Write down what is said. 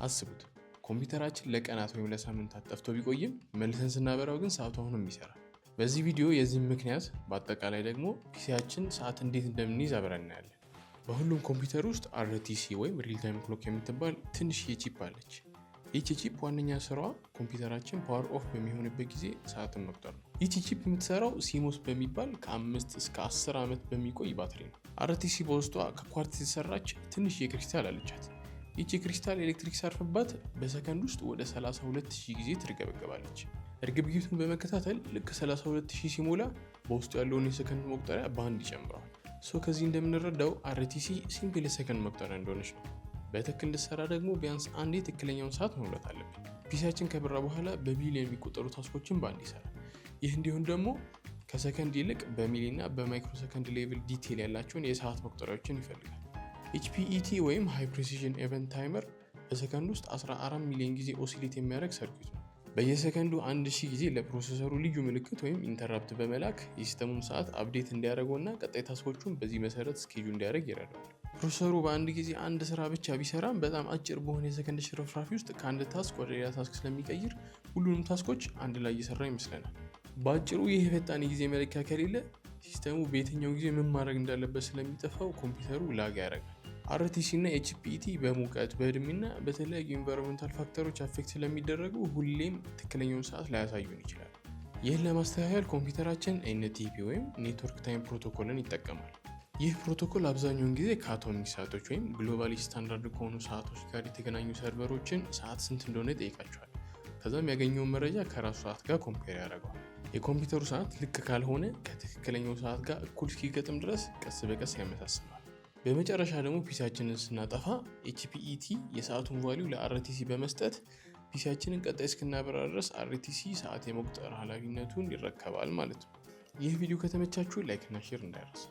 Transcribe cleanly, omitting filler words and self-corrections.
አስቡት ኮምፒውተራችን ለቀናት ወይም ለሳምንታት ጠፍቶ ቢቆይም መልሰን ስናበራው ግን ሰዓቱ አሁንም ይሰራል። በዚህ ቪዲዮ የዚህም ምክንያት በአጠቃላይ ደግሞ ፒሲያችን ሰዓት እንዴት እንደምንይዝ አብረን እናያለን። በሁሉም ኮምፒውተር ውስጥ RTC ወይም ሪል ታይም ክሎክ የምትባል ትንሽዬ ቺፕ አለች። ይቺ ቺፕ ዋነኛ ስራዋ ኮምፒውተራችን ፓወር ኦፍ በሚሆንበት ጊዜ ሰዓትን መቁጠር ነው። ይቺ ቺፕ የምትሰራው ሲሞስ በሚባል ከ5 እስከ 10 ዓመት በሚቆይ ባትሪ ነው። RTC በውስጧ ከኳርትዝ የተሰራች ትንሽ የክሪስታል አለቻት። ይቺ ክሪስታል ኤሌክትሪክ ሲያርፍባት በሰከንድ ውስጥ ወደ 32000 ጊዜ ትርገበገባለች። እርግብግቢቱን በመከታተል ልክ 32000 ሲሞላ በውስጡ ያለውን የሰከንድ መቁጠሪያ በአንድ ይጨምረዋል። ከዚህ እንደምንረዳው RTC ሲምፕል የሰከንድ መቁጠሪያ እንደሆነች ነው። በትክክል እንድትሰራ ደግሞ ቢያንስ አንዴ ትክክለኛውን ሰዓት መሙላት አለብን። ፒሲያችን ከበራ በኋላ በቢሊዮን የሚቆጠሩ ታስኮችን በአንድ ይሰራል። ይህ እንዲሆን ደግሞ ከሰከንድ ይልቅ በሚሊ እና በማይክሮ ሰከንድ ሌቭል ዲቴል ያላቸውን የሰዓት መቁጠሪያዎችን ይፈልጋል። HPET ወይም ሃይ ፕሪሲዥን ኢቨንት ታይመር በሰከንድ ውስጥ 14 ሚሊዮን ጊዜ ኦሲሌት የሚያደርግ ሰርኪት ነው። በየሰከንዱ 1000 ጊዜ ለፕሮሰሰሩ ልዩ ምልክት ወይም ኢንተራፕት በመላክ የሲስተሙን ሰዓት አፕዴት እንዲያደርገው እና ቀጣይ ታስኮቹን በዚህ መሰረት ስኬጁል እንዲያደርግ ይረዳል። ፕሮሰሰሩ በአንድ ጊዜ አንድ ስራ ብቻ ቢሰራም በጣም አጭር በሆነ የሰከንድ ሽርፍራፊ ውስጥ ከአንድ ታስክ ወደ ሌላ ታስክ ስለሚቀይር ሁሉንም ታስኮች አንድ ላይ እየሰራ ይመስለናል። በአጭሩ ይህ የፈጣን ጊዜ መለኪያ ከሌለ ሲስተሙ በየትኛው ጊዜ ምን ማድረግ እንዳለበት ስለሚጠፋው ኮምፒውተሩ ላግ ያደርጋል። RTC እና HPET በሙቀት በእድሜና በተለያዩ ኢንቫይሮንመንታል ፋክተሮች አፌክት ስለሚደረጉ ሁሌም ትክክለኛውን ሰዓት ላያሳዩን ይችላል። ይህን ለማስተካከል ኮምፒውተራችን NTP ወይም ኔትወርክ ታይም ፕሮቶኮልን ይጠቀማል። ይህ ፕሮቶኮል አብዛኛውን ጊዜ ከአቶሚክ ሰዓቶች ወይም ግሎባሊ ስታንዳርድ ከሆኑ ሰዓቶች ጋር የተገናኙ ሰርቨሮችን ሰዓት ስንት እንደሆነ ይጠይቃቸዋል። ከዛም ያገኘውን መረጃ ከራሱ ሰዓት ጋር ኮምፔር ያደርገዋል። የኮምፒውተሩ ሰዓት ልክ ካልሆነ ከትክክለኛው ሰዓት ጋር እኩል እስኪገጥም ድረስ ቀስ በቀስ ያመሳስለዋል። በመጨረሻ ደግሞ ፒሲያችንን ስናጠፋ HPET የሰዓቱን ቫሊዩ ለRTC በመስጠት ፒሲያችንን ቀጣይ እስክናበራ ድረስ RTC ሰዓት የመቁጠር ኃላፊነቱን ይረከባል ማለት ነው። ይህ ቪዲዮ ከተመቻችሁ ላይክ እና ሼር እንዳይረሳ።